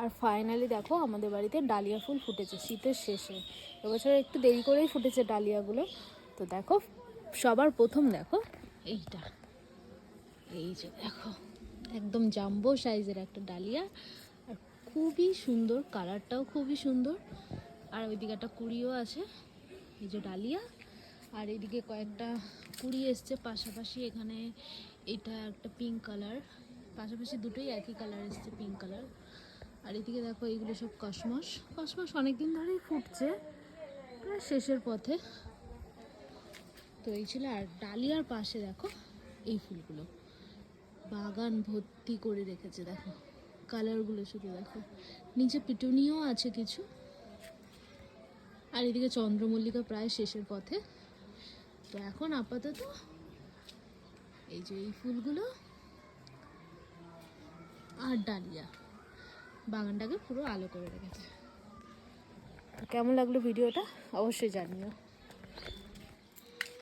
আর finally দেখো আমাদের বাড়িতে ডালিয়া ফুল ফুটেছে শীতের শেষে। এবছর একটু দেরি করেই ফুটেছে ডালিয়াগুলো। তো দেখো সবার প্রথম দেখো এইটা, এই যে দেখো একদম জাম্বো সাইজের একটা ডালিয়া, আর খুবই সুন্দর, কালারটাও খুবই সুন্দর। আর ওইদিকে একটা কুড়িও আছে, এই যে ডালিয়া। আর এইদিকে কয়েকটা কুড়ি এসছে পাশাপাশি। এখানে এটা একটা পিঙ্ক কালার, পাশাপাশি দুটোই একই কালার এসছে, পিঙ্ক কালার। আর এদিকে দেখো এইগুলো সব কসমস। কসমস অনেকদিন ধরেই ফুটছে, প্রায় শেষের পথে। তো এই ছিল। আর ডালিয়ার পাশে দেখো এই ফুলগুলো বাগান ভর্তি করে রেখেছে, দেখো কালারগুলো শুধু দেখো। নিচে পিটুনিও আছে কিছু। আর এদিকে চন্দ্রমল্লিকা প্রায় শেষের পথে। তো এখন আপাতত এই যে এই ফুলগুলো আর ডালিয়া বাগানটাকে পুরো আলো করে রেখেছে। কেমন লাগলো ভিডিওটা অবশ্যই জানিও।